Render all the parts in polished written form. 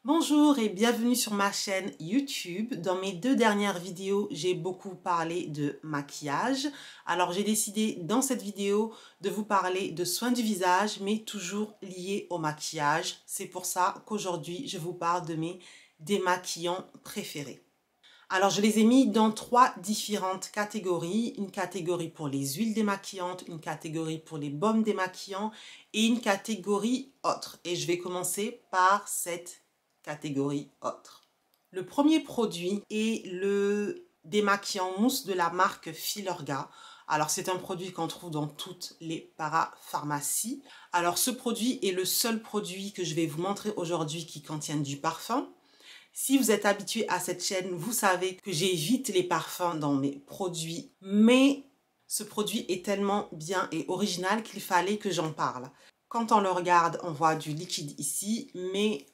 Bonjour et bienvenue sur ma chaîne YouTube. Dans mes deux dernières vidéos, j'ai beaucoup parlé de maquillage. Alors j'ai décidé dans cette vidéo de vous parler de soins du visage, mais toujours liés au maquillage. C'est pour ça qu'aujourd'hui, je vous parle de mes démaquillants préférés. Alors, je les ai mis dans trois différentes catégories. Une catégorie pour les huiles démaquillantes, une catégorie pour les baumes démaquillants et une catégorie autre. Et je vais commencer par cette catégorie autre. Le premier produit est le démaquillant mousse de la marque Filorga. Alors, c'est un produit qu'on trouve dans toutes les parapharmacies. Alors, ce produit est le seul produit que je vais vous montrer aujourd'hui qui contient du parfum. Si vous êtes habitué à cette chaîne, vous savez que j'évite les parfums dans mes produits, mais ce produit est tellement bien et original qu'il fallait que j'en parle. Quand on le regarde, on voit du liquide ici, mais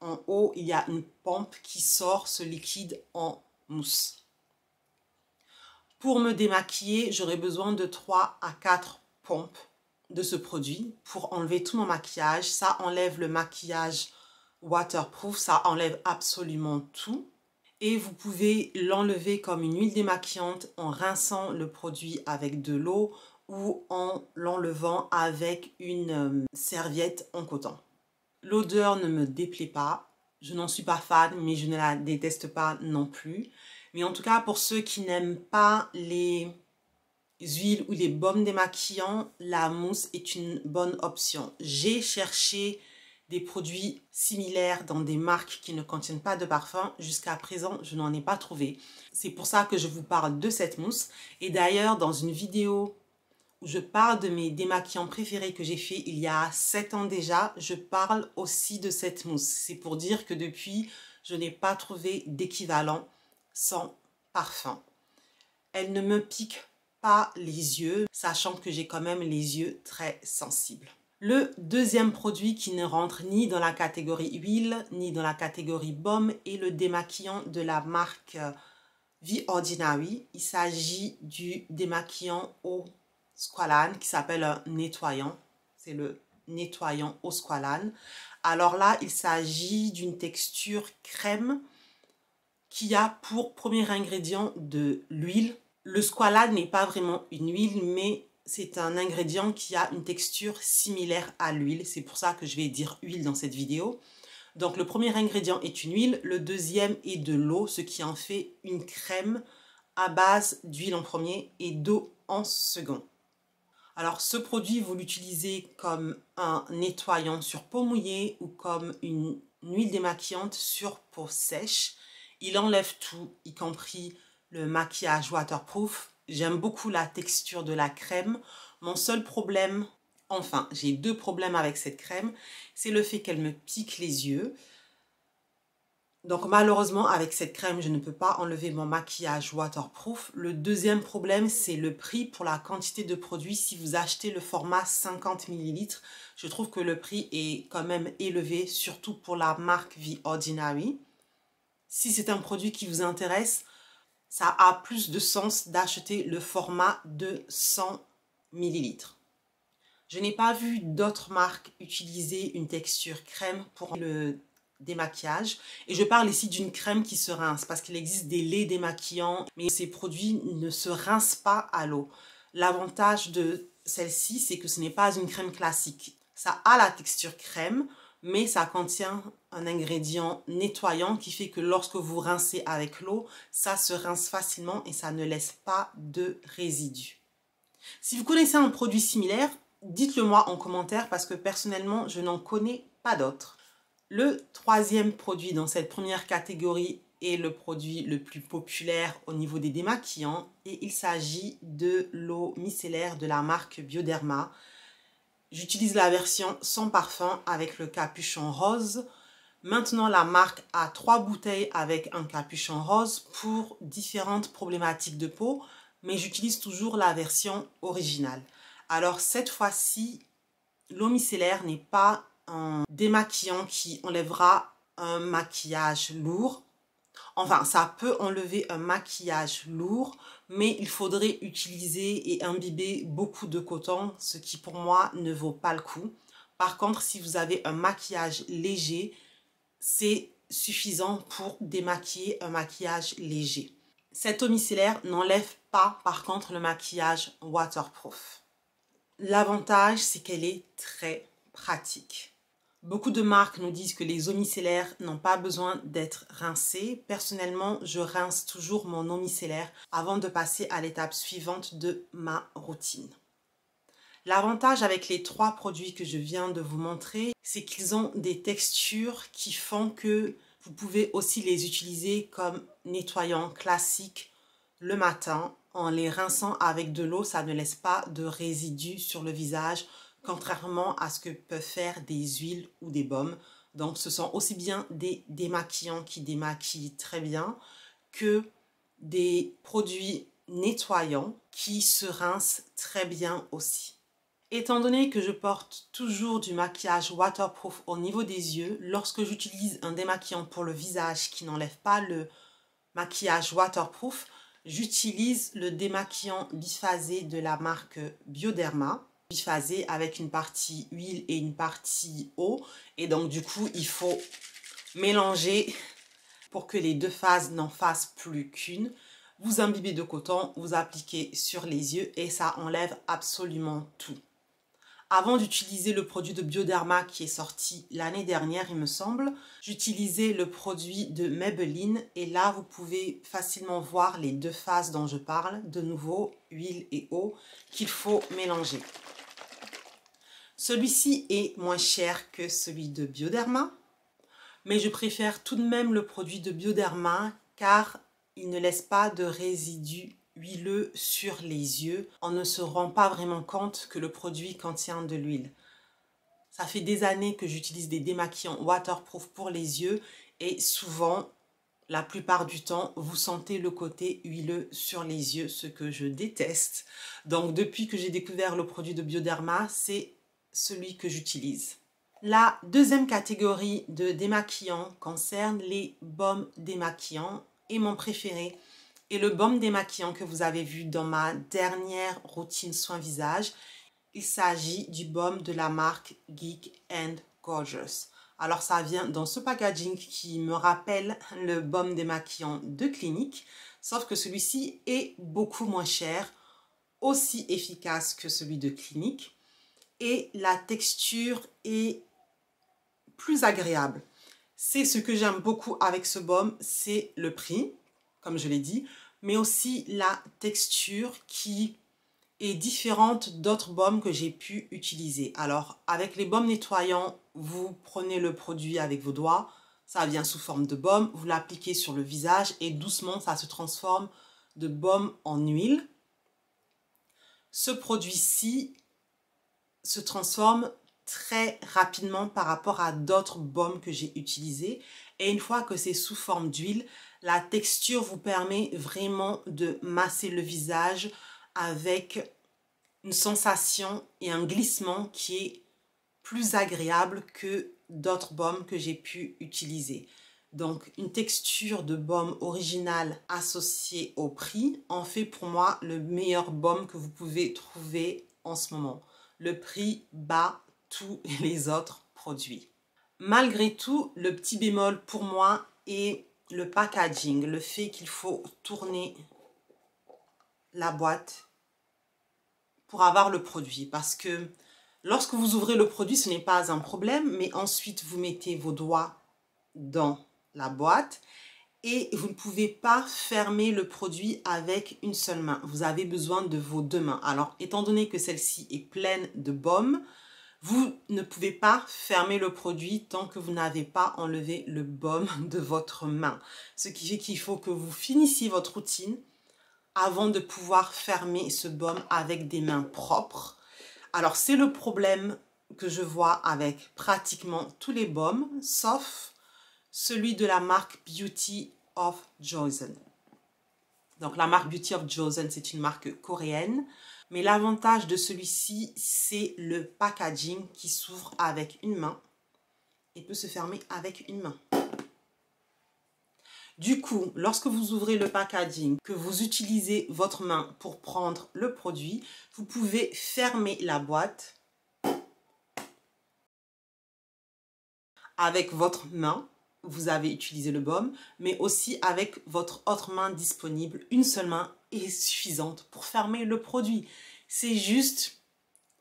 en haut, il y a une pompe qui sort ce liquide en mousse. Pour me démaquiller, j'aurai besoin de 3 à 4 pompes de ce produit pour enlever tout mon maquillage. Ça enlève le maquillage waterproof, ça enlève absolument tout. Et vous pouvez l'enlever comme une huile démaquillante en rinçant le produit avec de l'eau ou en l'enlevant avec une serviette en coton. L'odeur ne me déplaît pas, je n'en suis pas fan, mais je ne la déteste pas non plus. Mais en tout cas, pour ceux qui n'aiment pas les huiles ou les baumes démaquillants, la mousse est une bonne option. J'ai cherché des produits similaires dans des marques qui ne contiennent pas de parfum. Jusqu'à présent, je n'en ai pas trouvé. C'est pour ça que je vous parle de cette mousse. Et d'ailleurs, dans une vidéo où je parle de mes démaquillants préférés que j'ai fait il y a 7 ans déjà, je parle aussi de cette mousse. C'est pour dire que depuis, je n'ai pas trouvé d'équivalent sans parfum. Elle ne me pique pas les yeux, sachant que j'ai quand même les yeux très sensibles. Le deuxième produit qui ne rentre ni dans la catégorie huile, ni dans la catégorie baume est le démaquillant de la marque The Ordinary. Il s'agit du démaquillant au squalane qui s'appelle un nettoyant. C'est le nettoyant au squalane. Alors là, il s'agit d'une texture crème qui a pour premier ingrédient de l'huile. Le squalane n'est pas vraiment une huile, mais c'est un ingrédient qui a une texture similaire à l'huile. C'est pour ça que je vais dire huile dans cette vidéo. Donc le premier ingrédient est une huile, le deuxième est de l'eau, ce qui en fait une crème à base d'huile en premier et d'eau en second. Alors ce produit, vous l'utilisez comme un nettoyant sur peau mouillée ou comme une huile démaquillante sur peau sèche. Il enlève tout, y compris le maquillage waterproof. J'aime beaucoup la texture de la crème. Mon seul problème, enfin j'ai deux problèmes avec cette crème, c'est le fait qu'elle me pique les yeux. Donc malheureusement avec cette crème je ne peux pas enlever mon maquillage waterproof. Le deuxième problème c'est le prix pour la quantité de produit. Si vous achetez le format 50 ml, je trouve que le prix est quand même élevé, surtout pour la marque The Ordinary. Si c'est un produit qui vous intéresse, ça a plus de sens d'acheter le format de 100 ml. Je n'ai pas vu d'autres marques utiliser une texture crème pour le démaquillage. Et je parle ici d'une crème qui se rince parce qu'il existe des laits démaquillants, mais ces produits ne se rincent pas à l'eau. L'avantage de celle-ci, c'est que ce n'est pas une crème classique. Ça a la texture crème, mais ça contient un ingrédient nettoyant qui fait que lorsque vous rincez avec l'eau, ça se rince facilement et ça ne laisse pas de résidus. Si vous connaissez un produit similaire, dites-le moi en commentaire parce que personnellement, je n'en connais pas d'autres. Le troisième produit dans cette première catégorie est le produit le plus populaire au niveau des démaquillants et il s'agit de l'eau micellaire de la marque Bioderma. J'utilise la version sans parfum avec le capuchon rose. Maintenant, la marque a 3 bouteilles avec un capuchon rose pour différentes problématiques de peau, mais j'utilise toujours la version originale. Alors cette fois-ci, l'eau micellaire n'est pas un démaquillant qui enlèvera un maquillage lourd. Enfin, ça peut enlever un maquillage lourd, mais il faudrait utiliser et imbiber beaucoup de coton, ce qui pour moi ne vaut pas le coup. Par contre, si vous avez un maquillage léger, c'est suffisant pour démaquiller un maquillage léger. Cette eau micellaire n'enlève pas par contre le maquillage waterproof. L'avantage, c'est qu'elle est très pratique. Beaucoup de marques nous disent que les eaux micellaires n'ont pas besoin d'être rincées. Personnellement, je rince toujours mon eau micellaire avant de passer à l'étape suivante de ma routine. L'avantage avec les 3 produits que je viens de vous montrer, c'est qu'ils ont des textures qui font que vous pouvez aussi les utiliser comme nettoyant classique le matin. En les rinçant avec de l'eau, ça ne laisse pas de résidus sur le visage, contrairement à ce que peuvent faire des huiles ou des baumes. Donc ce sont aussi bien des démaquillants qui démaquillent très bien que des produits nettoyants qui se rincent très bien aussi. Étant donné que je porte toujours du maquillage waterproof au niveau des yeux, lorsque j'utilise un démaquillant pour le visage qui n'enlève pas le maquillage waterproof, j'utilise le démaquillant biphasé de la marque Bioderma. Biphasé avec une partie huile et une partie eau. Et donc du coup, il faut mélanger pour que les 2 phases n'en fassent plus qu'une. Vous imbibez de coton, vous appliquez sur les yeux et ça enlève absolument tout. Avant d'utiliser le produit de Bioderma qui est sorti l'année dernière, il me semble, j'utilisais le produit de Maybelline et là, vous pouvez facilement voir les 2 phases dont je parle, de nouveau, huile et eau, qu'il faut mélanger. Celui-ci est moins cher que celui de Bioderma, mais je préfère tout de même le produit de Bioderma car il ne laisse pas de résidus huileux sur les yeux. On ne se rend pas vraiment compte que le produit contient de l'huile. Ça fait des années que j'utilise des démaquillants waterproof pour les yeux et souvent, la plupart du temps, vous sentez le côté huileux sur les yeux, ce que je déteste. Donc depuis que j'ai découvert le produit de Bioderma, c'est celui que j'utilise. La deuxième catégorie de démaquillants concerne les baumes démaquillants et mon préféré est le baume démaquillant que vous avez vu dans ma dernière routine soin visage. Il s'agit du baume de la marque Geek & Gorgeous. Alors ça vient dans ce packaging qui me rappelle le baume démaquillant de Clinique, sauf que celui-ci est beaucoup moins cher, aussi efficace que celui de Clinique et la texture est plus agréable. C'est ce que j'aime beaucoup avec ce baume, c'est le prix, comme je l'ai dit, mais aussi la texture qui est différente d'autres baumes que j'ai pu utiliser. Alors, avec les baumes nettoyants, vous prenez le produit avec vos doigts, ça vient sous forme de baume, vous l'appliquez sur le visage et doucement, ça se transforme de baume en huile. Ce produit-ci se transforme très rapidement par rapport à d'autres baumes que j'ai utilisés. Et une fois que c'est sous forme d'huile, la texture vous permet vraiment de masser le visage avec une sensation et un glissement qui est plus agréable que d'autres baumes que j'ai pu utiliser. Donc une texture de baume original associée au prix en fait pour moi le meilleur baume que vous pouvez trouver en ce moment. Le prix bat tous les autres produits. Malgré tout, le petit bémol pour moi est le packaging, le fait qu'il faut tourner la boîte pour avoir le produit. Parce que lorsque vous ouvrez le produit, ce n'est pas un problème, mais ensuite vous mettez vos doigts dans la boîte et vous ne pouvez pas fermer le produit avec une seule main. Vous avez besoin de vos 2 mains. Alors, étant donné que celle-ci est pleine de baume, vous ne pouvez pas fermer le produit tant que vous n'avez pas enlevé le baume de votre main. Ce qui fait qu'il faut que vous finissiez votre routine avant de pouvoir fermer ce baume avec des mains propres. Alors, c'est le problème que je vois avec pratiquement tous les baumes, sauf celui de la marque Beauty of Joseon. Donc, la marque Beauty of Joseon, c'est une marque coréenne. Mais l'avantage de celui-ci, c'est le packaging qui s'ouvre avec une main et peut se fermer avec une main. Du coup, lorsque vous ouvrez le packaging, que vous utilisez votre main pour prendre le produit, vous pouvez fermer la boîte avec votre main. vous avez utilisé le baume, mais aussi avec votre autre main disponible. Une seule main est suffisante pour fermer le produit. C'est juste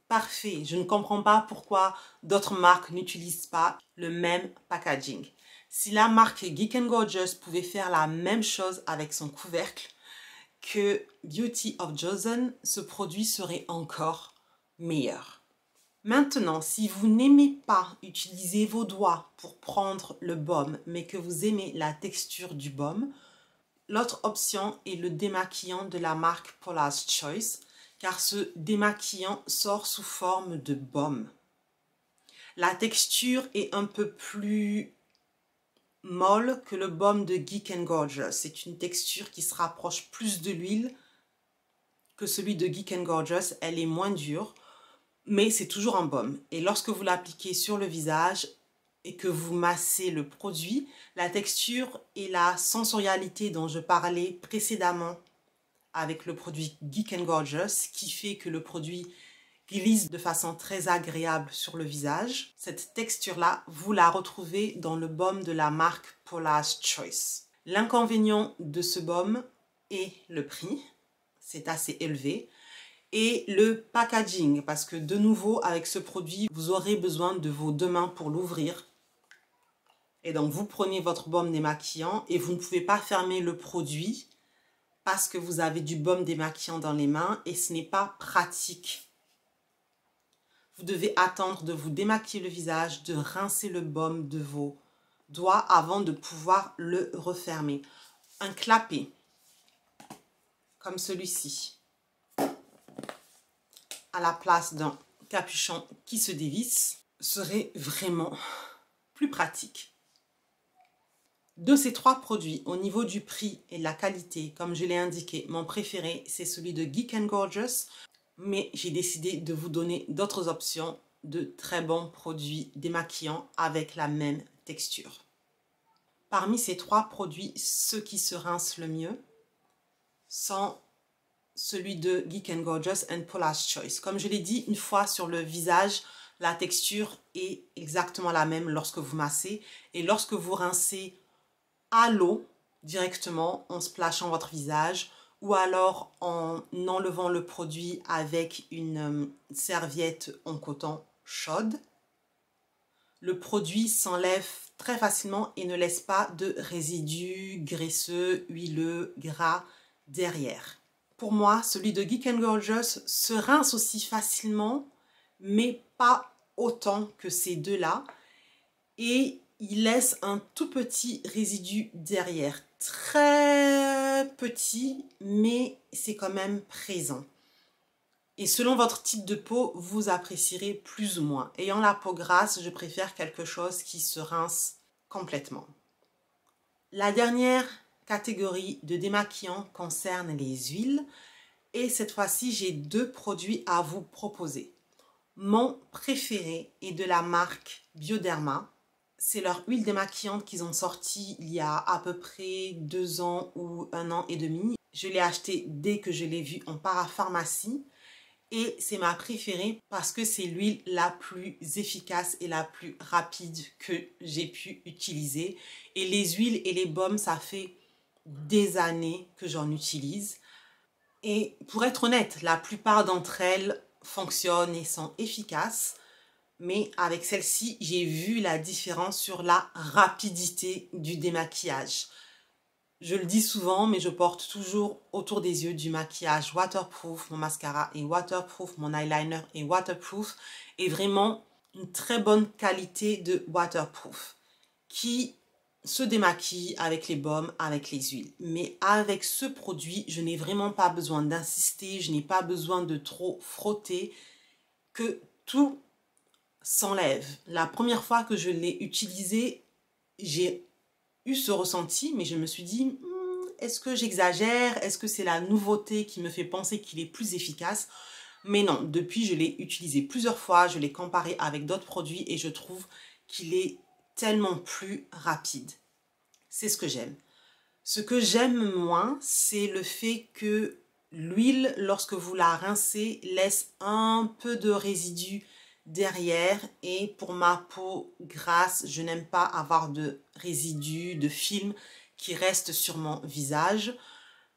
parfait. Je ne comprends pas pourquoi d'autres marques n'utilisent pas le même packaging. Si la marque Geek & Gorgeous pouvait faire la même chose avec son couvercle que Beauty of Joseon, ce produit serait encore meilleur. Maintenant, si vous n'aimez pas utiliser vos doigts pour prendre le baume, mais que vous aimez la texture du baume, l'autre option est le démaquillant de la marque Paula's Choice, car ce démaquillant sort sous forme de baume. La texture est un peu plus molle que le baume de Geek & Gorgeous. C'est une texture qui se rapproche plus de l'huile que celui de Geek & Gorgeous. Elle est moins dure, mais c'est toujours un baume. Et lorsque vous l'appliquez sur le visage et que vous massez le produit, la texture et la sensorialité dont je parlais précédemment avec le produit Geek & Gorgeous, qui fait que le produit glisse de façon très agréable sur le visage. Cette texture-là, vous la retrouvez dans le baume de la marque Paula's Choice. L'inconvénient de ce baume est le prix, c'est assez élevé, et le packaging, parce que de nouveau, avec ce produit, vous aurez besoin de vos deux mains pour l'ouvrir. Et donc, vous prenez votre baume démaquillant et vous ne pouvez pas fermer le produit parce que vous avez du baume démaquillant dans les mains et ce n'est pas pratique. Vous devez attendre de vous démaquiller le visage, de rincer le baume de vos doigts avant de pouvoir le refermer. Un clapet, comme celui-ci, à la place d'un capuchon qui se dévisse, serait vraiment plus pratique. De ces trois produits, au niveau du prix et de la qualité, comme je l'ai indiqué, mon préféré, c'est celui de Geek & Gorgeous. Mais j'ai décidé de vous donner d'autres options de très bons produits démaquillants avec la même texture. Parmi ces trois produits, ceux qui se rincent le mieux sont celui de Geek & Gorgeous et Paula's Choice. Comme je l'ai dit, une fois sur le visage, la texture est exactement la même lorsque vous massez. Et lorsque vous rincez à l'eau, directement, en splashant votre visage, ou alors en enlevant le produit avec une serviette en coton chaude, le produit s'enlève très facilement et ne laisse pas de résidus graisseux, huileux, gras derrière. Pour moi, celui de Geek & Gorgeous se rince aussi facilement, mais pas autant que ces deux-là. Et il laisse un tout petit résidu derrière, très petit, mais c'est quand même présent. Et selon votre type de peau, vous apprécierez plus ou moins. Ayant la peau grasse, je préfère quelque chose qui se rince complètement. La dernière catégorie de démaquillant concerne les huiles. Et cette fois-ci, j'ai deux produits à vous proposer. Mon préféré est de la marque Bioderma. C'est leur huile démaquillante qu'ils ont sortie il y a à peu près 2 ans ou 1 an et demi. Je l'ai acheté dès que je l'ai vue en parapharmacie et c'est ma préférée parce que c'est l'huile la plus efficace et la plus rapide que j'ai pu utiliser. Et les huiles et les baumes, ça fait des années que j'en utilise. Et pour être honnête, la plupart d'entre elles fonctionnent et sont efficaces. Mais avec celle-ci, j'ai vu la différence sur la rapidité du démaquillage. Je le dis souvent, mais je porte toujours autour des yeux du maquillage waterproof. Mon mascara est waterproof, mon eyeliner est waterproof. Et vraiment une très bonne qualité de waterproof qui se démaquille avec les baumes, avec les huiles. Mais avec ce produit, je n'ai vraiment pas besoin d'insister, je n'ai pas besoin de trop frotter, que tout s'enlève. La première fois que je l'ai utilisé, j'ai eu ce ressenti, mais je me suis dit, est-ce que j'exagère? Est-ce que c'est la nouveauté qui me fait penser qu'il est plus efficace? Mais non, depuis, je l'ai utilisé plusieurs fois, je l'ai comparé avec d'autres produits et je trouve qu'il est tellement plus rapide. C'est ce que j'aime. Ce que j'aime moins, c'est le fait que l'huile, lorsque vous la rincez, laisse un peu de résidus derrière et pour ma peau grasse, je n'aime pas avoir de résidus, de film qui restent sur mon visage.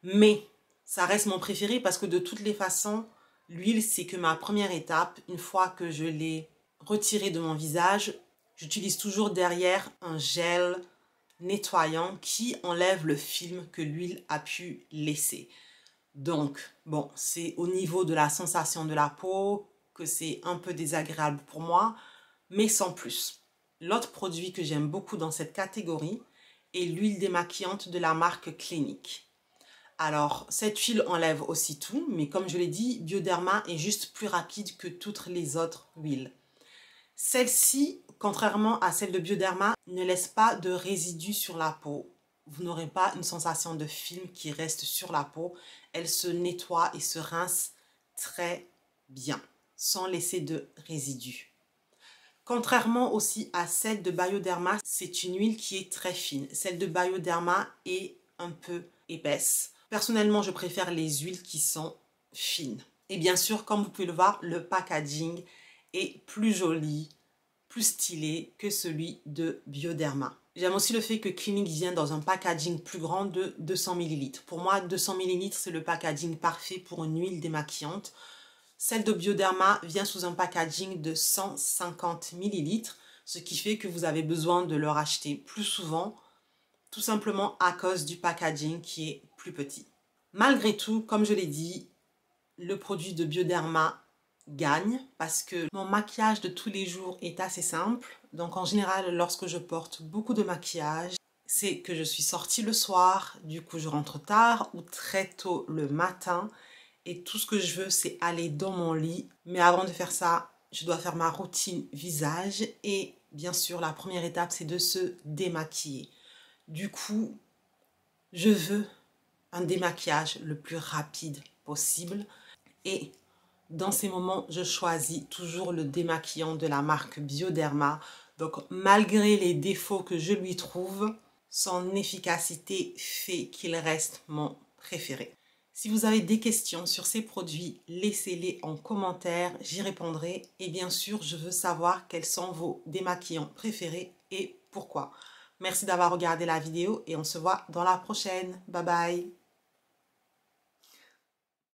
Mais ça reste mon préféré parce que de toutes les façons, l'huile, c'est que ma première étape. Une fois que je l'ai retirée de mon visage, j'utilise toujours derrière un gel nettoyant qui enlève le film que l'huile a pu laisser. Donc, bon, c'est au niveau de la sensation de la peau que c'est un peu désagréable pour moi, mais sans plus. L'autre produit que j'aime beaucoup dans cette catégorie est l'huile démaquillante de la marque Clinique. Alors, cette huile enlève aussi tout, mais comme je l'ai dit, Bioderma est juste plus rapide que toutes les autres huiles. Celle-ci, contrairement à celle de Bioderma, ne laisse pas de résidus sur la peau. Vous n'aurez pas une sensation de film qui reste sur la peau. Elle se nettoie et se rince très bien, sans laisser de résidus. Contrairement aussi à celle de Bioderma, c'est une huile qui est très fine. Celle de Bioderma est un peu épaisse. Personnellement, je préfère les huiles qui sont fines. Et bien sûr, comme vous pouvez le voir, le packaging est plus joli, plus stylé que celui de Bioderma. J'aime aussi le fait que Clinique vient dans un packaging plus grand de 200 ml. Pour moi, 200 ml, c'est le packaging parfait pour une huile démaquillante. Celle de Bioderma vient sous un packaging de 150 ml, ce qui fait que vous avez besoin de le racheter plus souvent, tout simplement à cause du packaging qui est plus petit. Malgré tout, comme je l'ai dit, le produit de Bioderma gagne parce que mon maquillage de tous les jours est assez simple. Donc en général, lorsque je porte beaucoup de maquillage, c'est que je suis sortie le soir, du coup je rentre tard ou très tôt le matin et tout ce que je veux c'est aller dans mon lit. Mais avant de faire ça, je dois faire ma routine visage et bien sûr la première étape c'est de se démaquiller. Du coup, je veux un démaquillage le plus rapide possible et dans ces moments, je choisis toujours le démaquillant de la marque Bioderma. Donc, malgré les défauts que je lui trouve, son efficacité fait qu'il reste mon préféré. Si vous avez des questions sur ces produits, laissez-les en commentaire, j'y répondrai. Et bien sûr, je veux savoir quels sont vos démaquillants préférés et pourquoi. Merci d'avoir regardé la vidéo et on se voit dans la prochaine. Bye bye!